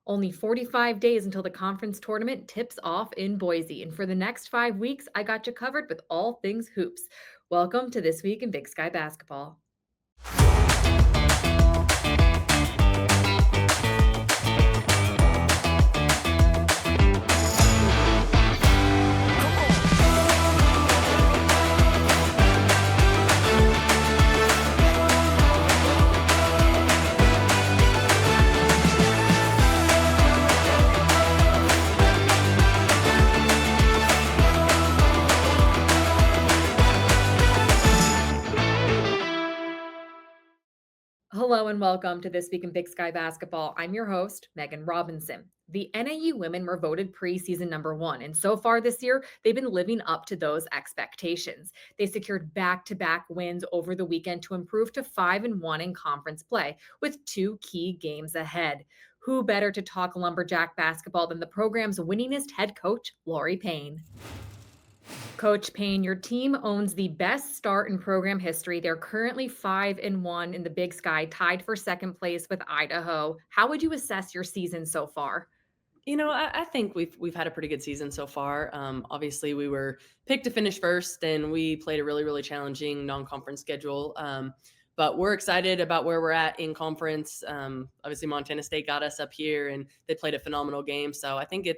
Only 45 days until the conference tournament tips off in Boise. And for the next 5 weeks, I got you covered with all things hoops. Welcome to This Week in Big Sky Basketball. Hello and welcome to This Week in Big Sky Basketball. I'm your host, Megan Robinson. The NAU women were voted preseason #1, and so far this year, they've been living up to those expectations. They secured back-to-back wins over the weekend to improve to 5-1 in conference play, with 2 key games ahead. Who better to talk Lumberjack basketball than the program's winningest head coach, Loree Payne? Coach Payne, your team owns the best start in program history. They're currently 5-1 in the Big Sky, tied for second place with Idaho. How would you assess your season so far? I think we've had a pretty good season so far. Obviously, we were picked to finish first, and we played a really challenging non-conference schedule. But we're excited about where we're at in conference. Obviously, Montana State got us up here, and they played a phenomenal game. So I think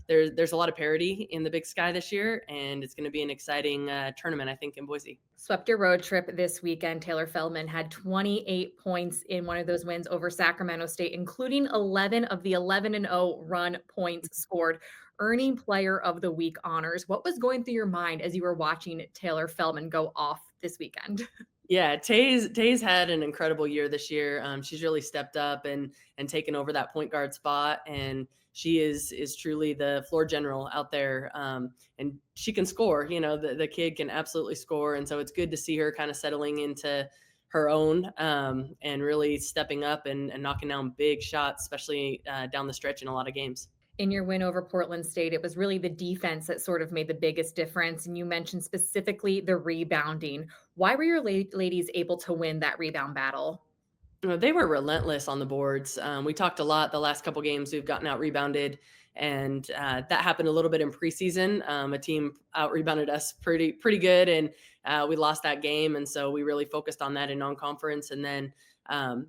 there's a lot of parity in the Big Sky this year, and it's going to be an exciting tournament, I think, in Boise. Swept your road trip this weekend. Taylor Feldman had 28 points in one of those wins over Sacramento State, including 11 of the 11-0 run points scored, earning Player of the Week honors. What was going through your mind as you were watching Taylor Feldman go off this weekend? Yeah, Tay's had an incredible year this year. She's really stepped up and taken over that point guard spot, and she is truly the floor general out there. And she can score. The kid can absolutely score, and so it's good to see her kind of settling into her own and really stepping up and knocking down big shots, especially down the stretch in a lot of games. In your win over Portland State, it was really the defense that sort of made the biggest difference. And you mentioned specifically the rebounding. Why were your ladies able to win that rebound battle? They were relentless on the boards. We talked a lot the last couple games. We've gotten out rebounded, and that happened a little bit in preseason. A team out rebounded us pretty good, and we lost that game. And so we really focused on that in non-conference. And then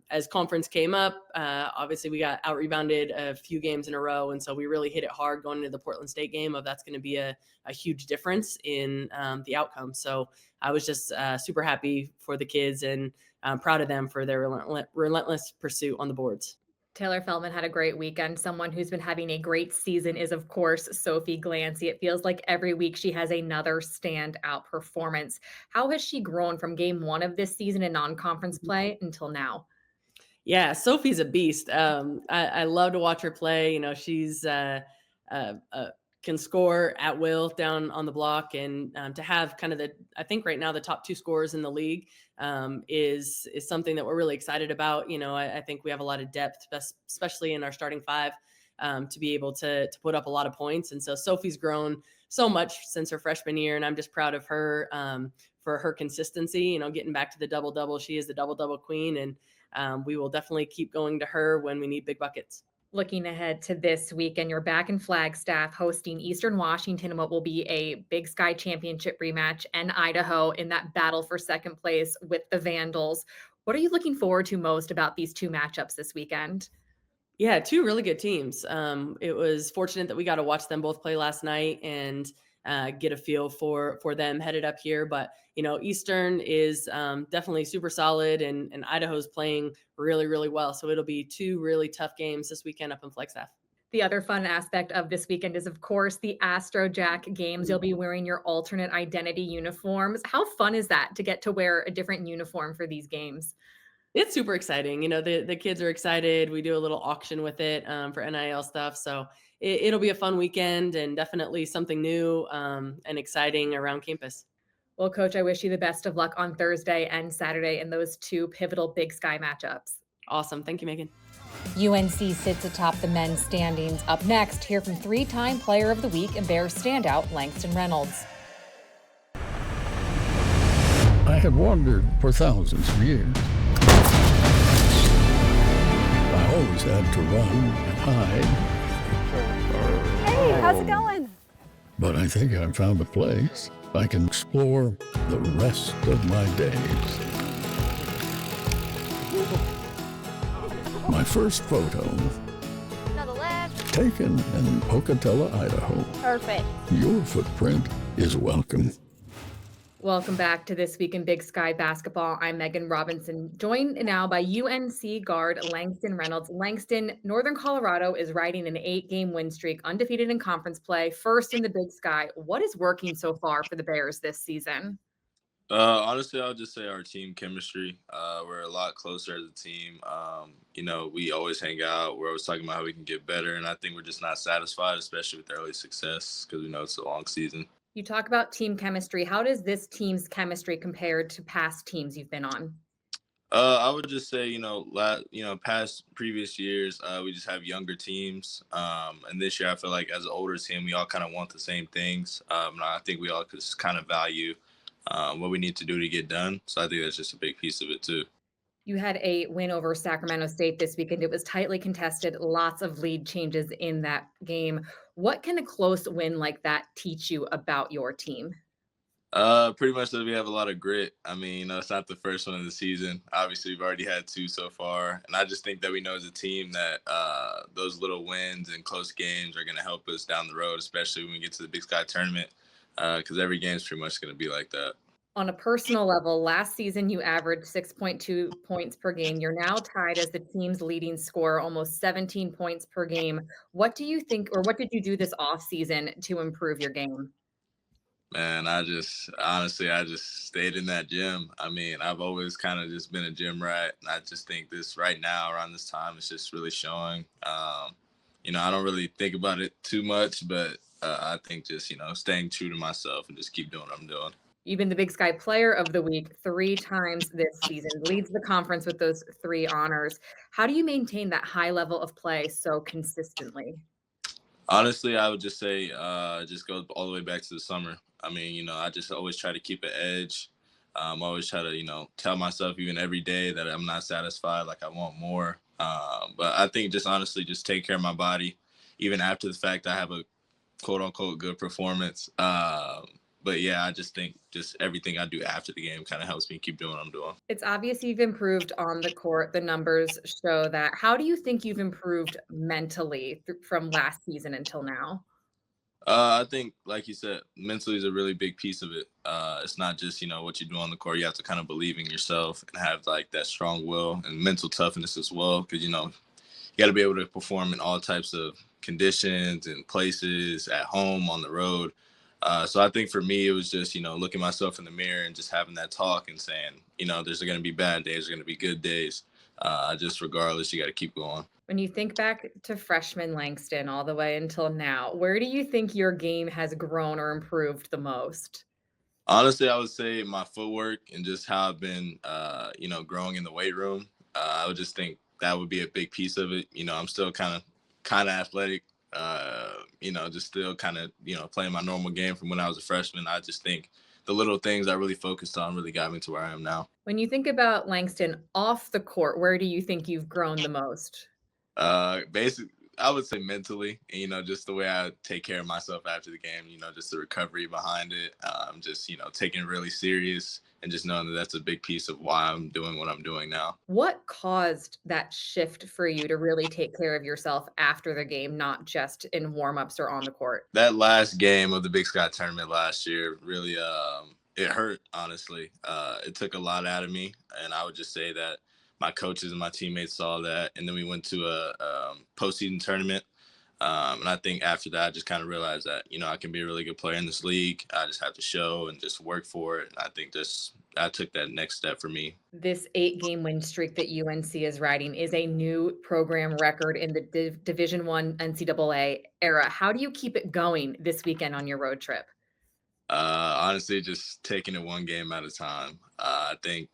as conference came up, obviously we got out rebounded a few games in a row, and so we really hit it hard going into the Portland State game. That's going to be a huge difference in the outcome. So I was just super happy for the kids, and I'm proud of them for their relentless pursuit on the boards. Taylor Feldman had a great weekend. Someone who's been having a great season is, of course, Sophie Glancy. It feels like every week she has another standout performance. How has she grown from game 1 of this season in non-conference play until now? Yeah, Sophie's a beast. I love to watch her play. She's can score at will down on the block, and to have kind of I think right now the top 2 scorers in the league is something that we're really excited about. I think we have a lot of depth, especially in our starting 5, to be able to put up a lot of points. And so Sophie's grown so much since her freshman year, and I'm just proud of her for her consistency. Getting back to the double-double. She is the double-double queen, and we will definitely keep going to her when we need big buckets. Looking ahead to this weekend, you're back in Flagstaff hosting Eastern Washington in what will be a Big Sky Championship rematch, and Idaho in that battle for second place with the Vandals. What are you looking forward to most about these 2 matchups this weekend? Yeah, 2 really good teams. It was fortunate that we got to watch them both play last night and get a feel for them headed up here. But Eastern is definitely super solid, and Idaho's playing really well. So it'll be 2 really tough games this weekend up in Flagstaff. The other fun aspect of this weekend is, of course, the Astro Jack games. You'll be wearing your alternate identity uniforms. How fun is that to get to wear a different uniform for these games? It's super exciting. The kids are excited. We do a little auction with it for NIL stuff. So it'll be a fun weekend, and definitely something new and exciting around campus. Well, Coach, I wish you the best of luck on Thursday and Saturday in those 2 pivotal Big Sky matchups. Awesome. Thank you, Megan. UNC sits atop the men's standings. Up next, hear from 3-time Player of the Week and Bears standout Langston Reynolds. I had wandered for thousands of years. My always had to run and hide. Hey, how's it going? But I think I found a place I can explore the rest of my days. My first photo, Another left. taken in Pocatello, Idaho. Perfect. Your footprint is welcome. Welcome back to This Week in Big Sky Basketball. I'm Megan Robinson, joined now by UNC guard Langston Reynolds. Langston, Northern Colorado is riding an 8-game win streak, undefeated in conference play, first in the Big Sky. What is working so far for the Bears this season? Honestly, I'll just say our team chemistry. We're a lot closer as a team. We always hang out. We're always talking about how we can get better, and I think we're just not satisfied, especially with early success, because we know it's a long season. You talk about team chemistry. How does this team's chemistry compare to past teams you've been on? I would just say, past previous years, we just have younger teams, and this year I feel like as an older team, we all kind of want the same things. And I think we all just kind of value what we need to do to get done. So I think that's just a big piece of it too. You had a win over Sacramento State this weekend. It was tightly contested, lots of lead changes in that game. What can a close win like that teach you about your team? Pretty much that we have a lot of grit. I mean, it's not the first one of the season. Obviously, we've already had 2 so far, and I just think that we know as a team that those little wins and close games are going to help us down the road, especially when we get to the Big Sky tournament, because every game is pretty much going to be like that. On a personal level, last season you averaged 6.2 points per game. You're now tied as the team's leading scorer, almost 17 points per game. What do you think, or what did you do this offseason to improve your game? Man, I just stayed in that gym. I mean, I've always kind of just been a gym rat, and I just think this right now around this time it's just really showing. I don't really think about it too much, but I think just staying true to myself and just keep doing what I'm doing. You've been the Big Sky Player of the Week 3 times this season, leads the conference with those 3 honors. How do you maintain that high level of play so consistently? Honestly, I would just say just go all the way back to the summer. I mean, I just always try to keep an edge. Always try to, tell myself even every day that I'm not satisfied, like I want more. But I think just honestly just take care of my body, even after the fact I have a quote unquote good performance. But yeah, I just think just everything I do after the game kind of helps me keep doing what I'm doing. It's obvious you've improved on the court. The numbers show that. How do you think you've improved mentally from last season until now? I think, like you said, mentally is a really big piece of it. It's not just, what you do on the court. You have to kind of believe in yourself and have like that strong will and mental toughness as well. Because, you got to be able to perform in all types of conditions and places, at home, on the road. So I think for me, it was just, looking myself in the mirror and just having that talk and saying, there's going to be bad days, there's going to be good days. Just regardless, you got to keep going. When you think back to freshman Langston all the way until now, where do you think your game has grown or improved the most? Honestly, I would say my footwork and just how I've been, growing in the weight room. I would just think that would be a big piece of it. I'm still kind of athletic. Just still kind of, playing my normal game from when I was a freshman. I just think the little things I really focused on really got me to where I am now. When you think about Langston off the court, where do you think you've grown the most? Basically, I would say mentally, and, just the way I take care of myself after the game, just the recovery behind it, just, taking it really serious and just knowing that that's a big piece of why I'm doing what I'm doing now. What caused that shift for you to really take care of yourself after the game, not just in warm-ups or on the court? That last game of the Big Sky tournament last year really, it hurt, honestly. It took a lot out of me, and I would just say that my coaches and my teammates saw that, and then we went to a postseason tournament. And I think after that, I just kind of realized that, I can be a really good player in this league. I just have to show and just work for it. And I think I took that next step for me. This 8-game win streak that UNC is riding is a new program record in the Division I NCAA era. How do you keep it going this weekend on your road trip? Honestly, just taking it one game at a time. I think,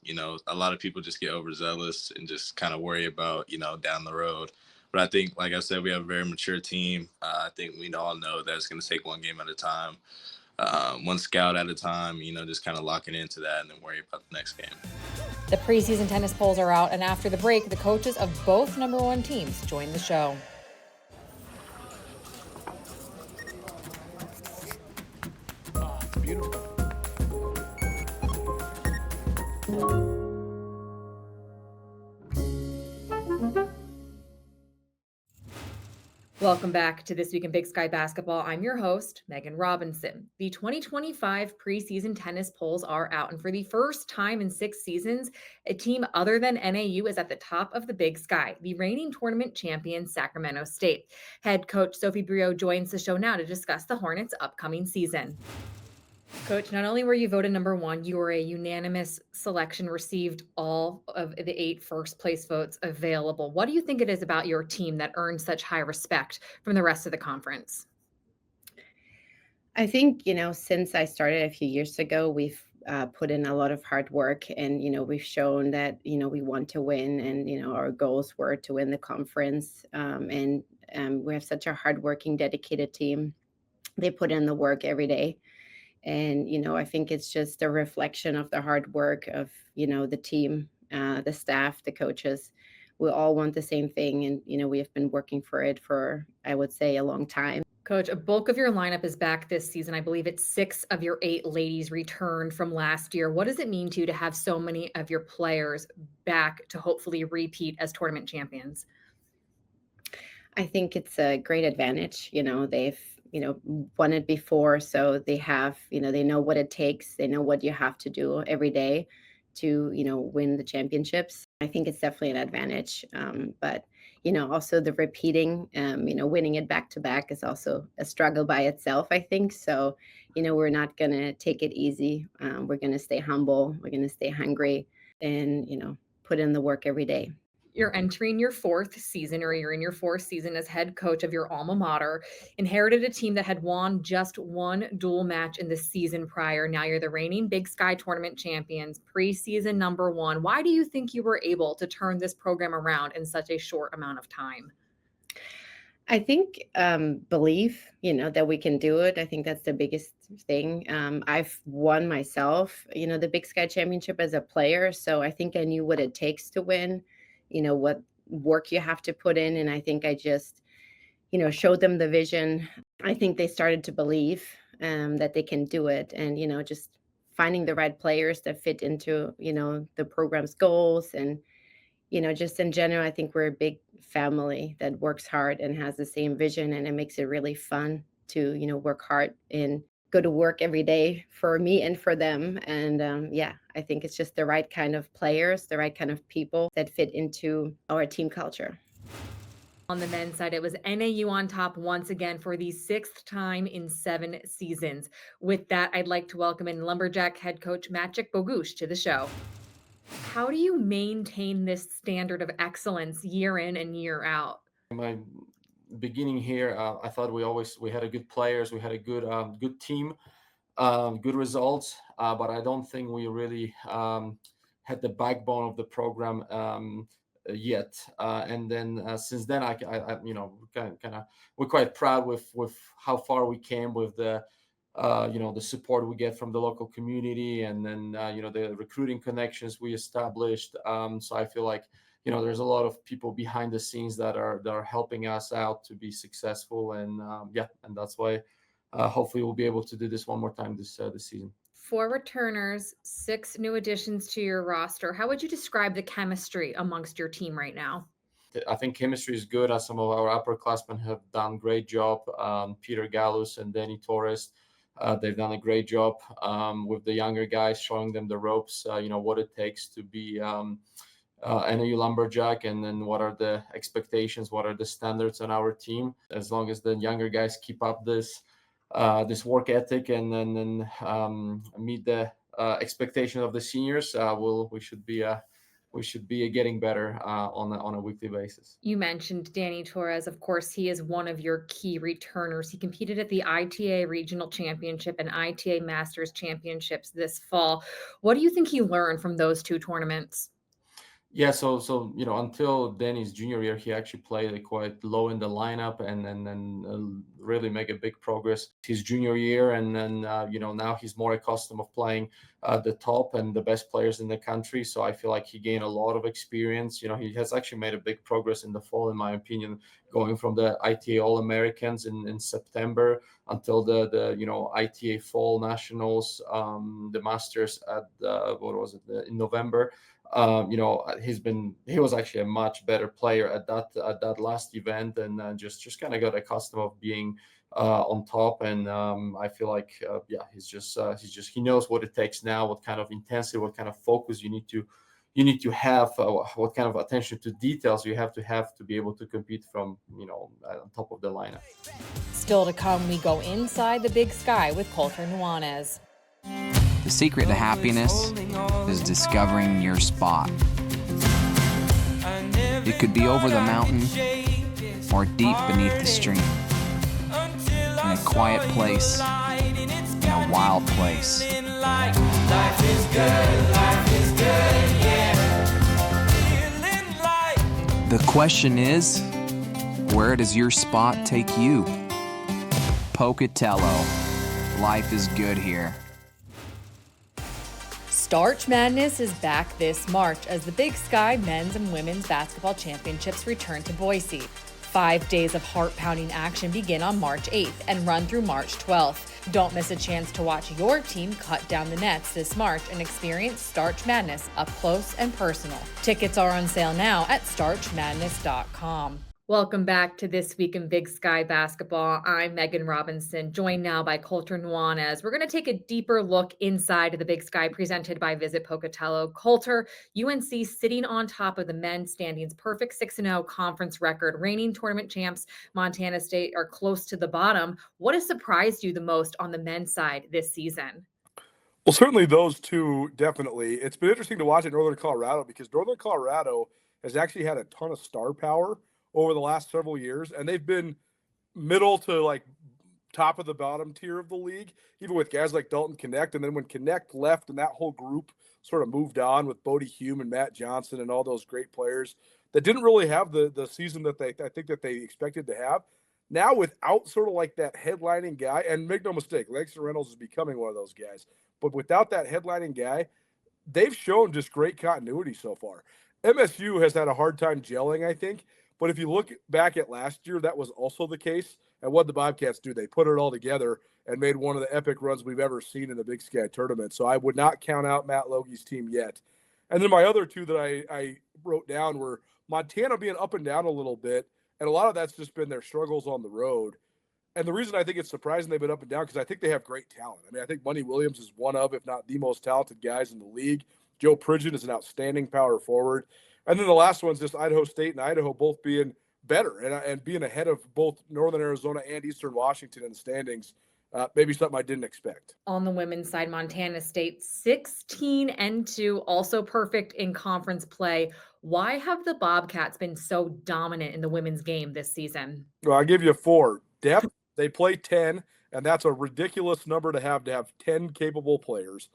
a lot of people just get overzealous and just kind of worry about, down the road. But I think, like I said, we have a very mature team. I think we all know that it's going to take one game at a time. one scout at a time, just kind of locking into that and then worry about the next game. The preseason tennis polls are out, and after the break, the coaches of both number one teams join the show. Beautiful. Welcome back to This Week in Big Sky Basketball. I'm your host, Megan Robinson. The 2025 preseason tennis polls are out, and for the first time in 6 seasons, a team other than NAU is at the top of the Big Sky, the reigning tournament champion Sacramento State. Head coach Sophie Brio joins the show now to discuss the Hornets' upcoming season. Coach, not only were you voted number one, you were a unanimous selection, received all of the 8 first place votes available. What do you think it is about your team that earned such high respect from the rest of the conference? I think, since I started a few years ago, we've put in a lot of hard work and, we've shown that, we want to win and, our goals were to win the conference. And we have such a hardworking, dedicated team. They put in the work every day. And, I think it's just a reflection of the hard work of, the team, the staff, the coaches. We all want the same thing. And, we have been working for it for, I would say, a long time. Coach, a bulk of your lineup is back this season. I believe it's 6 of your 8 ladies returned from last year. What does it mean to you to have so many of your players back to hopefully repeat as tournament champions? I think it's a great advantage. They've, won it before. So they have, they know what it takes. They know what you have to do every day to, win the championships. I think it's definitely an advantage. But, also the repeating, winning it back to back is also a struggle by itself, I think. So, we're not going to take it easy. We're going to stay humble. We're going to stay hungry and, put in the work every day. You're entering your 4th season, or you're in your 4th season as head coach of your alma mater, inherited a team that had won just one dual match in the season prior. Now you're the reigning Big Sky tournament champions, preseason number 1. Why do you think you were able to turn this program around in such a short amount of time? I think belief, that we can do it. I think that's the biggest thing. I've won myself, the Big Sky Championship as a player. So I think I knew what it takes to win, what work you have to put in. And I think I just, showed them the vision. I think they started to believe that they can do it. And, just finding the right players that fit into, the program's goals. And, just in general, I think we're a big family that works hard and has the same vision. And it makes it really fun to, work hard and go to work every day for me and for them. And I think it's just the right kind of players, the right kind of people that fit into our team culture. On the men's side, it was NAU on top once again for the 6th time in 7 seasons. With that, I'd like to welcome in Lumberjack head coach Maciek Bogusz to the show. How do you maintain this standard of excellence year in and year out? My beginning here, I thought we had a good players, we had a good team, good results, but I don't think we really had the backbone of the program yet. And then since then, I kind of we're quite proud with how far we came with the the support we get from the local community, and then the recruiting connections we established. So I feel like there's a lot of people behind the scenes that are helping us out to be successful, and and that's why hopefully we'll be able to do this one more time this season. 4 returners, 6 new additions to your roster. How would you describe the chemistry amongst your team right now? I think chemistry is good. As some of our upperclassmen have done a great job. Peter Gallus and Danny Torres, they've done a great job with the younger guys, showing them the ropes, what it takes to be NAU Lumberjack, and then what are the expectations, what are the standards on our team. As long as the younger guys keep up this work ethic and then meet the expectation of the seniors, we should be getting better on a weekly basis. You mentioned Danny Torres. Of course, he is one of your key returners. He competed at the ITA Regional Championship and ITA Masters Championships this fall. What do you think he learned from those 2 tournaments? Yeah, so until Danny's junior year, he actually played quite low in the lineup, and then really make a big progress his junior year, and then now he's more accustomed of playing the top and the best players in the country. So I feel like he gained a lot of experience. He has actually made a big progress in the fall, in my opinion, going from the ITA All Americans in September until the ITA Fall Nationals, the Masters at what was it in November. He was actually a much better player at that last event, and just kind of got accustomed of being on top. And I feel like he knows what it takes now, what kind of intensity, what kind of focus you need to have, what kind of attention to details you have to be able to compete from on top of the lineup. Still to come, we go inside the big sky with Colter Nuanez. The secret to happiness is discovering your spot. It could be over the mountain or deep beneath the stream, in a quiet place, in a wild place. The question is, where does your spot take you? Pocatello. Life is good here. Starch Madness is back this March as the Big Sky men's and women's basketball championships return to Boise. 5 days of heart-pounding action begin on March 8th and run through March 12th. Don't miss a chance to watch your team cut down the nets this March and experience Starch Madness up close and personal. Tickets are on sale now at starchmadness.com. Welcome back to This Week in Big Sky Basketball. I'm Megan Robinson, joined now by Colter Nuanez. We're going to take a deeper look inside of the Big Sky presented by Visit Pocatello. Colter, UNC sitting on top of the men's standings, perfect 6-0 conference record, reigning tournament champs. Montana State are close to the bottom. What has surprised you the most on the men's side this season? Well, certainly those two, definitely. It's been interesting to watch at Northern Colorado because Northern Colorado has actually had a ton of star power over the last several years, and they've been middle to like top of the bottom tier of the league, even with guys like Dalton Connect. And then when Connect left and that whole group sort of moved on with Bodie Hume and Matt Johnson and all those great players that didn't really have the season that I think that they expected to have. Now without sort of like that headlining guy, and make no mistake, Langston Reynolds is becoming one of those guys, but without that headlining guy, they've shown just great continuity so far. MSU has had a hard time gelling, I think. But if you look back at last year, that was also the case. And what the Bobcats do, they put it all together and made one of the epic runs we've ever seen in the Big Sky tournament. So I would not count out Matt Logie's team yet. And then my other two that I wrote down were Montana being up and down a little bit. And a lot of that's just been their struggles on the road. And the reason I think it's surprising they've been up and down, because I think they have great talent. I mean, I think Money Williams is one of, if not the most talented guys in the league. Joe Pridgeon is an outstanding power forward. And then the last one's just Idaho State and Idaho both being better and being ahead of both Northern Arizona and Eastern Washington in the standings. Maybe something I didn't expect. On the women's side, Montana State 16-2, also perfect in conference play. Why have the Bobcats been so dominant in the women's game this season? Well, I'll give you 4. Depth, they play 10, and that's a ridiculous number to have 10 capable players.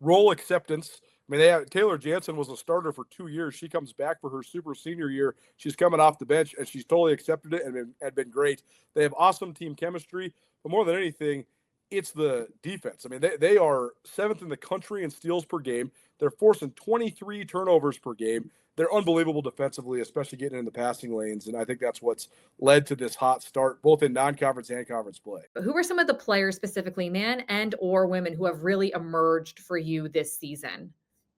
Role acceptance. I mean, Taylor Jansen was a starter for 2 years. She comes back for her super senior year. She's coming off the bench, and she's totally accepted it and had been great. They have awesome team chemistry, but more than anything, it's the defense. I mean, they are 7th in the country in steals per game. They're forcing 23 turnovers per game. They're unbelievable defensively, especially getting in the passing lanes, and I think that's what's led to this hot start, both in non-conference and conference play. Who are some of the players, specifically men and or women, who have really emerged for you this season?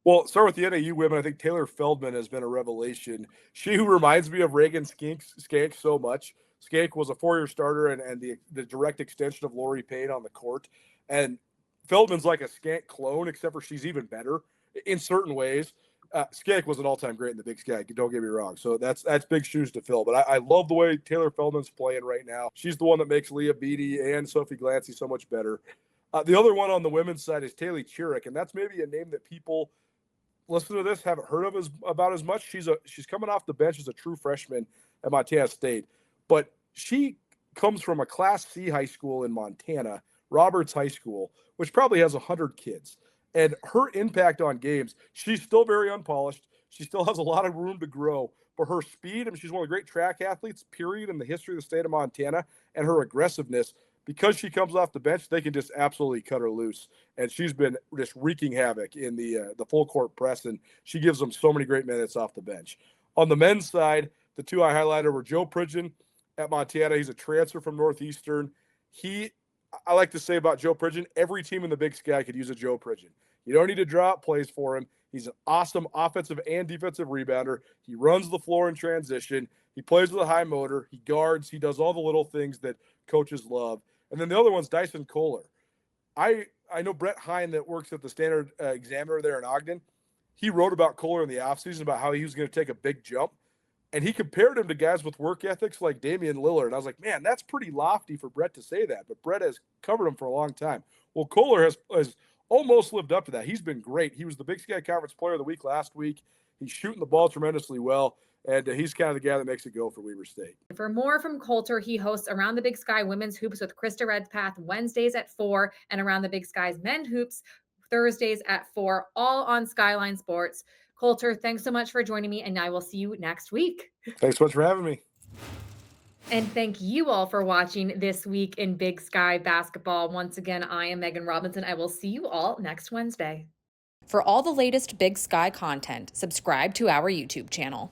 Well, start with the NAU women. I think Taylor Feldman has been a revelation. She who reminds me of Reagan Skank so much. Skank was a 4-year starter and the direct extension of Loree Payne on the court. And Feldman's like a Skank clone, except for she's even better in certain ways. Skank was an all-time great in the Big Sky. Don't get me wrong. So that's big shoes to fill. But I love the way Taylor Feldman's playing right now. She's the one that makes Leah Beatty and Sophie Glancy so much better. The other one on the women's side is Taylor Chirick, and that's maybe a name that people – listen to this, haven't heard of about as much. She's coming off the bench as a true freshman at Montana State, but she comes from a Class C high school in Montana, Roberts High School, which probably has 100 kids. And her impact on games, she's still very unpolished. She still has a lot of room to grow. But her speed, I mean, she's one of the great track athletes, period, in the history of the state of Montana, and her aggressiveness. Because she comes off the bench, they can just absolutely cut her loose. And she's been just wreaking havoc in the full court press, and she gives them so many great minutes off the bench. On the men's side, the two I highlighted were Joe Pridgeon at Montana. He's a transfer from Northeastern. I like to say about Joe Pridgeon, every team in the Big Sky could use a Joe Pridgeon. You don't need to draw up plays for him. He's an awesome offensive and defensive rebounder. He runs the floor in transition. He plays with a high motor. He guards. He does all the little things that coaches love. And then the other one's Dyson Kohler. I know Brett Hine that works at the Standard Examiner there in Ogden. He wrote about Kohler in the offseason about how he was going to take a big jump. And he compared him to guys with work ethics like Damian Lillard. And I was like, man, that's pretty lofty for Brett to say that. But Brett has covered him for a long time. Well, Kohler has almost lived up to that. He's been great. He was the Big Sky Conference Player of the Week last week. He's shooting the ball tremendously well. And he's kind of the guy that makes it go for Weber State. For more from Colter, he hosts Around the Big Sky Women's Hoops with Krista Redpath Wednesdays at 4 and Around the Big Sky's Men Hoops Thursdays at 4, all on Skyline Sports. Colter, thanks so much for joining me, and I will see you next week. Thanks so much for having me. And thank you all for watching This Week in Big Sky Basketball. Once again, I am Megan Robinson. I will see you all next Wednesday. For all the latest Big Sky content, subscribe to our YouTube channel.